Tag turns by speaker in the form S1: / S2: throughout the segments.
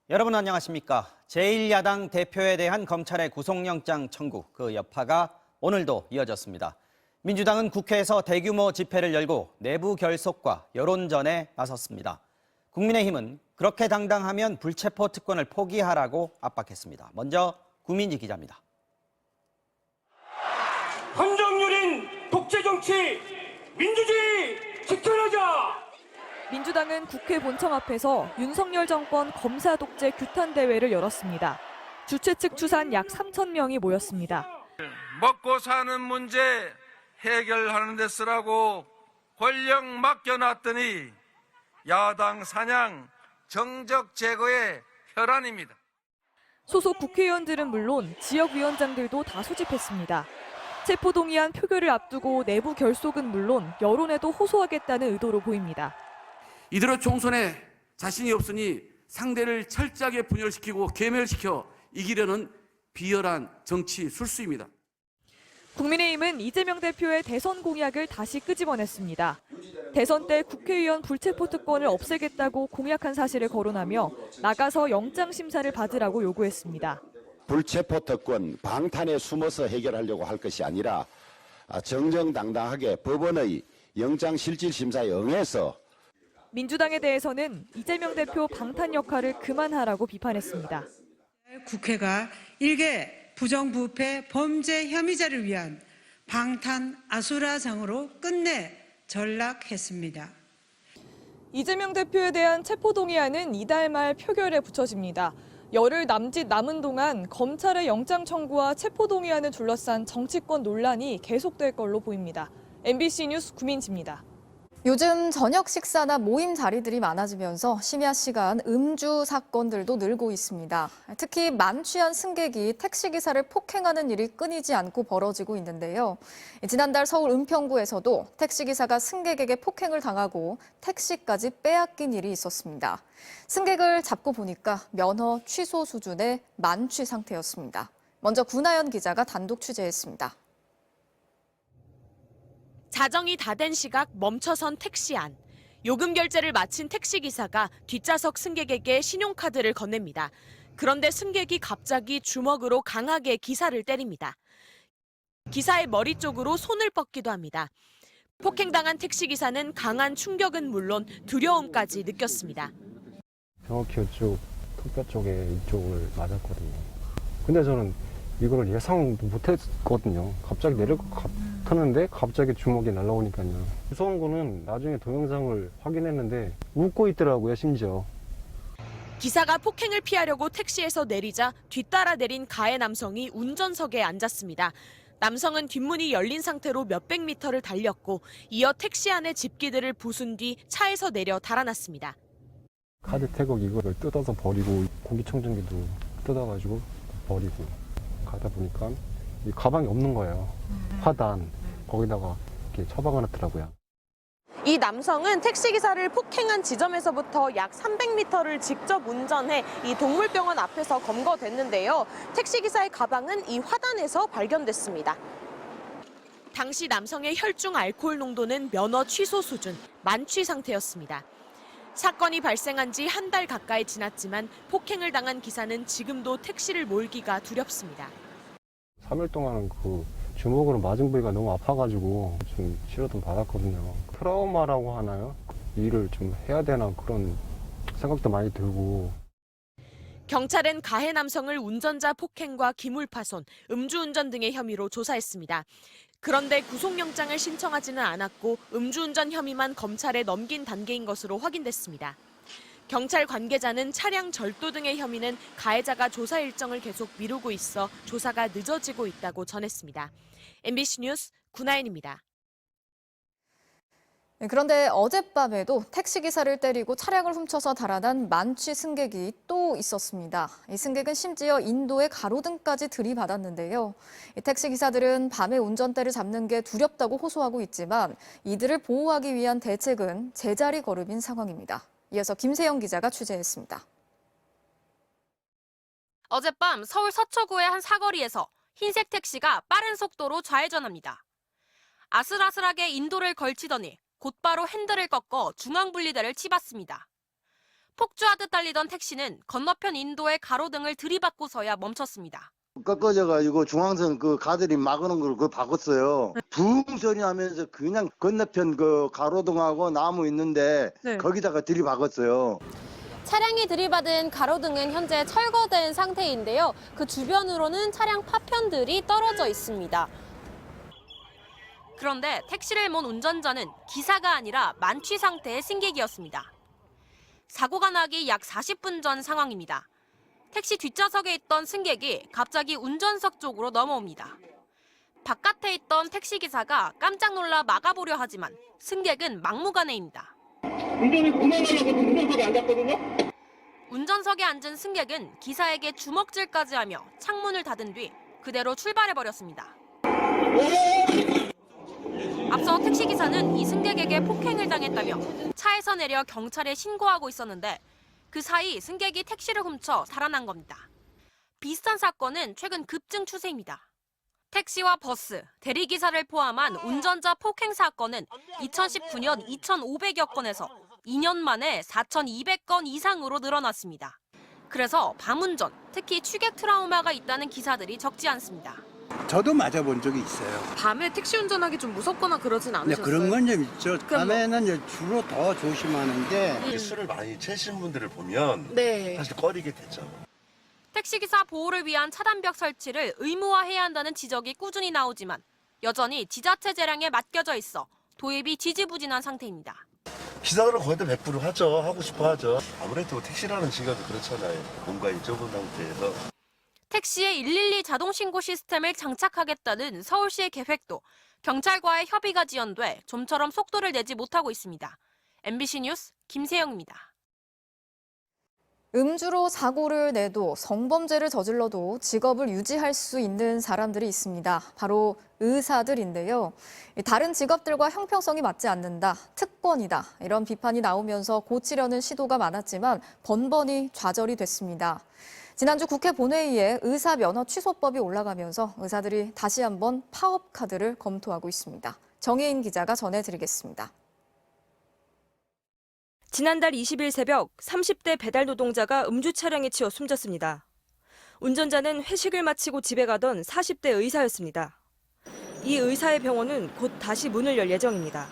S1: 여러분 안녕하십니까? 제1야당 대표에 대한 검찰의 구속영장 청구, 그 여파가 오늘도 이어졌습니다. 민주당은 국회에서 대규모 집회를 열고 내부 결속과 여론전에 나섰습니다. 국민의힘은 그렇게 당당하면 불체포 특권을 포기하라고 압박했습니다. 먼저 구민지 기자입니다.
S2: 한정유린 독재정치, 민주주의 지켜내자!
S3: 민주당은 국회 본청 앞에서 윤석열 정권 검사 독재 규탄 대회를 열었습니다. 주최 측 추산 약 3,000명이 모였습니다.
S4: 먹고 사는 문제 해결하는 데 쓰라고 권력 맡겨놨더니 야당 사냥 정적 제거의 혈안입니다.
S3: 소속 국회의원들은 물론 지역위원장들도 다 소집했습니다. 체포동의안 표결을 앞두고 내부 결속은 물론 여론에도 호소하겠다는 의도로 보입니다.
S5: 이대로 총선에 자신이 없으니 상대를 철저하게 분열시키고 괴멸시켜 이기려는 비열한 정치 술수입니다.
S3: 국민의힘은 이재명 대표의 대선 공약을 다시 끄집어냈습니다. 대선 때 국회의원 불체포 특권을 없애겠다고 공약한 사실을 거론하며 나가서 영장 심사를 받으라고 요구했습니다.
S6: 불체포 특권 방탄에 숨어서 해결하려고 할 것이 아니라 정정당당하게 법원의 영장 실질 심사에 응해서
S3: 민주당에 대해서는 이재명 대표 방탄 역할을 그만하라고 비판했습니다.
S7: 국회가 일개 부정부패 범죄 혐의자를 위한 방탄 아수라장으로 끝내 전락했습니다.
S3: 이재명 대표에 대한 체포동의안은 이달 말 표결에 붙여집니다. 열흘 남짓 남은 동안 검찰의 영장 청구와 체포동의안을 둘러싼 정치권 논란이 계속될 걸로 보입니다. MBC 뉴스 구민지입니다.
S8: 요즘 저녁 식사나 모임 자리들이 많아지면서 심야 시간 음주 사건들도 늘고 있습니다. 특히 만취한 승객이 택시기사를 폭행하는 일이 끊이지 않고 벌어지고 있는데요. 지난달 서울 은평구에서도 택시기사가 승객에게 폭행을 당하고 택시까지 빼앗긴 일이 있었습니다. 승객을 잡고 보니까 면허 취소 수준의 만취 상태였습니다. 먼저 구나연 기자가 단독 취재했습니다.
S9: 자정이 다 된 시각 멈춰선 택시 안. 요금 결제를 마친 택시기사가 뒷좌석 승객에게 신용카드를 건넵니다. 그런데 승객이 갑자기 주먹으로 강하게 기사를 때립니다. 기사의 머리 쪽으로 손을 뻗기도 합니다. 폭행당한 택시기사는 강한 충격은 물론 두려움까지 느꼈습니다.
S10: 정확히 이쪽 턱뼈 쪽에 이쪽을 맞았거든요. 근데 저는 이걸 예상 못했거든요. 갑자기 내릴 것 같았는데 갑자기 주먹이 날라오니까요. 무서운 거는 나중에 동영상을 확인했는데 웃고 있더라고요, 심지어.
S9: 기사가 폭행을 피하려고 택시에서 내리자 뒤따라 내린 가해 남성이 운전석에 앉았습니다. 남성은 뒷문이 열린 상태로 몇백 미터를 달렸고 이어 택시 안의 집기들을 부순 뒤 차에서 내려 달아났습니다.
S10: 카드 태국 이거를 뜯어서 버리고 공기청정기도 뜯어가지고 버리고 가다 보니까 이 가방이 없는 거예요. 화단 거기다가 이렇게 처박아 놨더라고요.
S9: 이 남성은 택시기사를 폭행한 지점에서부터 약 300m를 직접 운전해 이 동물병원 앞에서 검거됐는데요. 택시기사의 가방은 이 화단에서 발견됐습니다. 당시 남성의 혈중 알코올 농도는 면허 취소 수준, 만취 상태였습니다. 사건이 발생한 지 한 달 가까이 지났지만 폭행을 당한 기사는 지금도 택시를 몰기가 두렵습니다.
S10: 3일 동안은 그 주먹으로 맞은 부위가 너무 아파가지고 좀 치료 좀 받았거든요. 트라우마라고 하나요? 일을 좀 해야 되나 그런 생각도 많이 들고.
S9: 경찰은 가해 남성을 운전자 폭행과 기물파손, 음주운전 등의 혐의로 조사했습니다. 그런데 구속영장을 신청하지는 않았고 음주운전 혐의만 검찰에 넘긴 단계인 것으로 확인됐습니다. 경찰 관계자는 차량 절도 등의 혐의는 가해자가 조사 일정을 계속 미루고 있어 조사가 늦어지고 있다고 전했습니다. MBC 뉴스 구나연입니다.
S8: 그런데 어젯밤에도 택시기사를 때리고 차량을 훔쳐서 달아난 만취 승객이 또 있었습니다. 이 승객은 심지어 인도의 가로등까지 들이받았는데요. 이 택시기사들은 밤에 운전대를 잡는 게 두렵다고 호소하고 있지만 이들을 보호하기 위한 대책은 제자리 걸음인 상황입니다. 이어서 김세영 기자가 취재했습니다.
S11: 어젯밤 서울 서초구의 한 사거리에서 흰색 택시가 빠른 속도로 좌회전합니다. 아슬아슬하게 인도를 걸치더니 곧바로 핸들을 꺾어 중앙분리대를 치받습니다. 폭주하듯 달리던 택시는 건너편 인도의 가로등을 들이받고서야 멈췄습니다.
S12: 꺾어져가지고 중앙선 그 가들이 막는 걸 그거 바꿨어요. 붕 소리 나면서 그냥 건너편 그 가로등하고 나무 있는데 거기다가 들이박았어요.
S9: 차량이 들이받은 가로등은 현재 철거된 상태인데요. 그 주변으로는 차량 파편들이 떨어져 있습니다.
S11: 그런데 택시를 몬 운전자는 기사가 아니라 만취 상태의 승객이었습니다. 사고가 나기 약 40분 전 상황입니다. 택시 뒷좌석에 있던 승객이 갑자기 운전석 쪽으로 넘어옵니다. 바깥에 있던 택시기사가 깜짝 놀라 막아보려 하지만 승객은 막무가내입니다.
S2: 운전이 그만하려고 운전석에 앉았거든요.
S11: 운전석에 앉은 승객은 기사에게 주먹질까지 하며 창문을 닫은 뒤 그대로 출발해버렸습니다. 앞서 택시기사는 이 승객에게 폭행을 당했다며 차에서 내려 경찰에 신고하고 있었는데 그 사이 승객이 택시를 훔쳐 살아난 겁니다. 비슷한 사건은 최근 급증 추세입니다. 택시와 버스, 대리기사를 포함한 운전자 폭행 사건은 2019년 2,500여 건에서 2년 만에 4,200건 이상으로 늘어났습니다. 그래서 밤운전, 특히 취객 트라우마가 있다는 기사들이 적지 않습니다.
S13: 저도 맞아본 적이 있어요.
S9: 밤에 택시 운전하기 좀 무섭거나 그러진 않으셨어요?
S13: 그런 건 좀 있죠. 밤에는 이제 주로 더 조심하는데
S14: 술을 많이 채신 분들을 보면 사실 꺼리게 되죠.
S11: 택시기사 보호를 위한 차단벽 설치를 의무화해야 한다는 지적이 꾸준히 나오지만 여전히 지자체 재량에 맡겨져 있어 도입이 지지부진한 상태입니다.
S14: 기사들은 거의 다 100% 하죠. 하고 싶어 하죠. 아무래도 택시라는 직업이 그렇잖아요. 뭔가 잊어본 상태에서.
S11: 택시에 112 자동신고 시스템을 장착하겠다는 서울시의 계획도 경찰과의 협의가 지연돼 좀처럼 속도를 내지 못하고 있습니다. MBC 뉴스 김세영입니다.
S8: 음주로 사고를 내도 성범죄를 저질러도 직업을 유지할 수 있는 사람들이 있습니다. 바로 의사들인데요. 다른 직업들과 형평성이 맞지 않는다, 특권이다 이런 비판이 나오면서 고치려는 시도가 많았지만 번번이 좌절이 됐습니다. 지난주 국회 본회의에 의사 면허 취소법이 올라가면서 의사들이 다시 한번 파업 카드를 검토하고 있습니다. 정혜인 기자가 전해드리겠습니다.
S15: 지난달 20일 새벽 30대 배달 노동자가 음주 차량에 치여 숨졌습니다. 운전자는 회식을 마치고 집에 가던 40대 의사였습니다. 이 의사의 병원은 곧 다시 문을 열 예정입니다.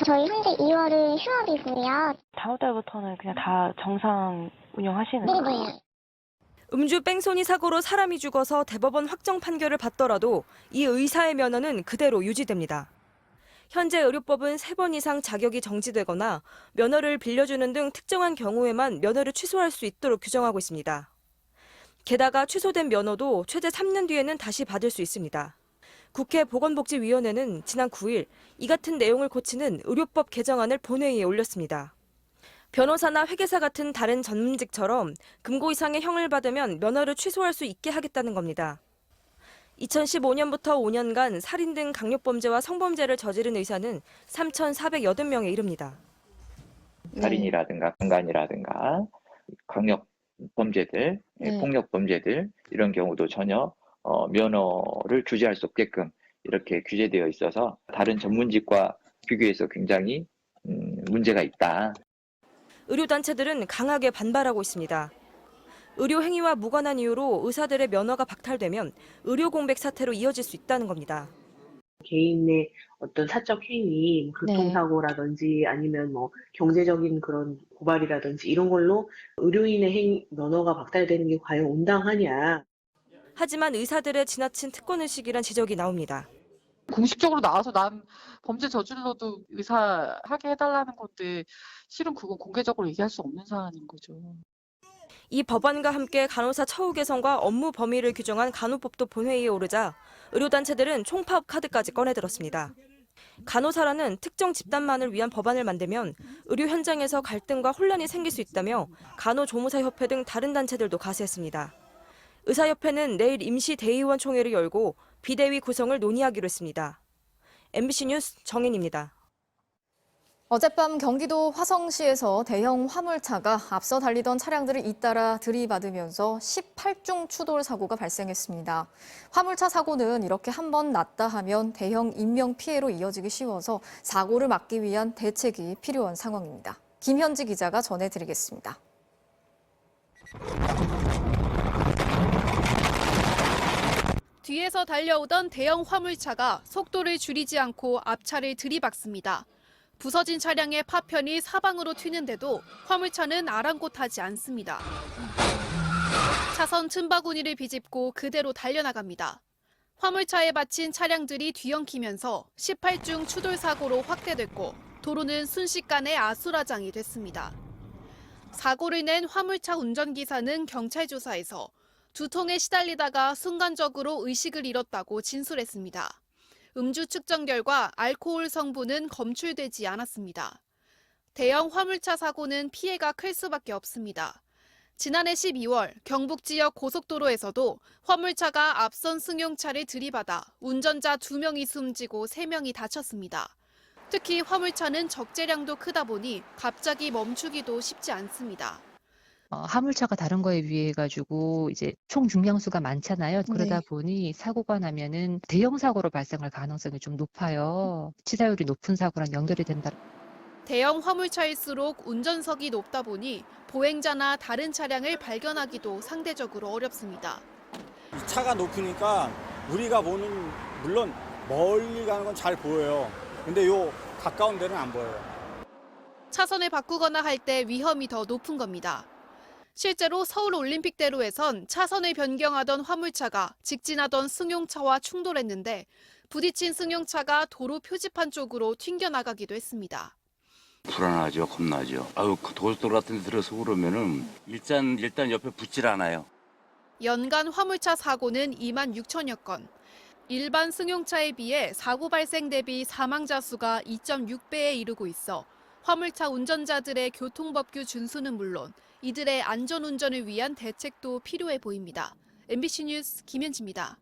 S16: 저희 현재 2월은 휴업이고요.
S17: 다음 달부터는 그냥 다 정상 운영하시는 거예요?
S16: 네네.
S15: 음주 뺑소니 사고로 사람이 죽어서 대법원 확정 판결을 받더라도 이 의사의 면허는 그대로 유지됩니다. 현재 의료법은 3번 이상 자격이 정지되거나 면허를 빌려주는 등 특정한 경우에만 면허를 취소할 수 있도록 규정하고 있습니다. 게다가 취소된 면허도 최대 3년 뒤에는 다시 받을 수 있습니다. 국회 보건복지위원회는 지난 9일 이 같은 내용을 고치는 의료법 개정안을 본회의에 올렸습니다. 변호사나 회계사 같은 다른 전문직처럼 금고 이상의 형을 받으면 면허를 취소할 수 있게 하겠다는 겁니다. 2015년부터 5년간 살인 등 강력범죄와 성범죄를 저지른 의사는 3,480명에 이릅니다.
S18: 살인이라든가 강간이라든가 강력범죄들, 폭력범죄들 이런 경우도 전혀 면허를 규제할 수 없게끔 이렇게 규제되어 있어서 다른 전문직과 비교해서 굉장히 문제가 있다.
S15: 의료단체들은 강하게 반발하고 있습니다. 의료 행위와 무관한 이유로 의사들의 면허가 박탈되면 의료 공백 사태로 이어질 수 있다는 겁니다.
S17: 개인의 어떤 사적 행위, 교통사고라든지 아니면 경제적인 그런 고발이라든지 이런 걸로 의료인의 면허가 박탈되는 게 과연 온당하냐.
S15: 하지만 의사들의 지나친 특권의식이란 지적이 나옵니다.
S19: 공식적으로 나와서 난 범죄 저질러도 의사 하게 해달라는 건데 실은 그건 공개적으로 얘기할 수 없는 사안인 거죠.
S15: 이 법안과 함께 간호사 처우 개선과 업무 범위를 규정한 간호법도 본회의에 오르자 의료단체들은 총파업 카드까지 꺼내들었습니다. 간호사라는 특정 집단만을 위한 법안을 만들면 의료 현장에서 갈등과 혼란이 생길 수 있다며 간호조무사협회 등 다른 단체들도 가세했습니다. 의사협회는 내일 임시 대의원 총회를 열고 비대위 구성을 논의하기로 했습니다. MBC 뉴스 정인입니다.
S8: 어젯밤 경기도 화성시에서 대형 화물차가 앞서 달리던 차량들을 잇따라 들이받으면서 18중 추돌 사고가 발생했습니다. 화물차 사고는 이렇게 한 번 났다 하면 대형 인명피해로 이어지기 쉬워서 사고를 막기 위한 대책이 필요한 상황입니다. 김현지 기자가 전해드리겠습니다.
S20: 뒤에서 달려오던 대형 화물차가 속도를 줄이지 않고 앞차를 들이박습니다. 부서진 차량의 파편이 사방으로 튀는데도 화물차는 아랑곳하지 않습니다. 차선 틈바구니를 비집고 그대로 달려나갑니다. 화물차에 받친 차량들이 뒤엉키면서 18중 추돌 사고로 확대됐고 도로는 순식간에 아수라장이 됐습니다. 사고를 낸 화물차 운전기사는 경찰 조사에서 두통에 시달리다가 순간적으로 의식을 잃었다고 진술했습니다. 음주 측정 결과 알코올 성분은 검출되지 않았습니다. 대형 화물차 사고는 피해가 클 수밖에 없습니다. 지난해 12월 경북 지역 고속도로에서도 화물차가 앞선 승용차를 들이받아 운전자 2명이 숨지고 3명이 다쳤습니다. 특히 화물차는 적재량도 크다 보니 갑자기 멈추기도 쉽지 않습니다.
S21: 화물차가 다른 거에 비해 가지고 이제 총 중량수가 많잖아요. 그러다 보니 사고가 나면은 대형 사고로 발생할 가능성이 좀 높아요. 치사율이 높은 사고랑 연결이 된다.
S20: 대형 화물차일수록 운전석이 높다 보니 보행자나 다른 차량을 발견하기도 상대적으로 어렵습니다.
S22: 차가 높으니까 우리가 보는 물론 멀리 가는 건 잘 보여요. 근데 요 가까운 데는 안 보여요.
S20: 차선을 바꾸거나 할 때 위험이 더 높은 겁니다. 실제로 서울올림픽대로에선 차선을 변경하던 화물차가 직진하던 승용차와 충돌했는데 부딪힌 승용차가 도로 표지판 쪽으로 튕겨나가기도 했습니다.
S23: 불안하죠, 겁나죠. 그 고속도로 같은 데 들어서 그러면은 일단 옆에 붙질 않아요.
S20: 연간 화물차 사고는 2만 6천여 건. 일반 승용차에 비해 사고 발생 대비 사망자 수가 2.6배에 이르고 있어 화물차 운전자들의 교통법규 준수는 물론 이들의 안전운전을 위한 대책도 필요해 보입니다. MBC 뉴스 김현지입니다.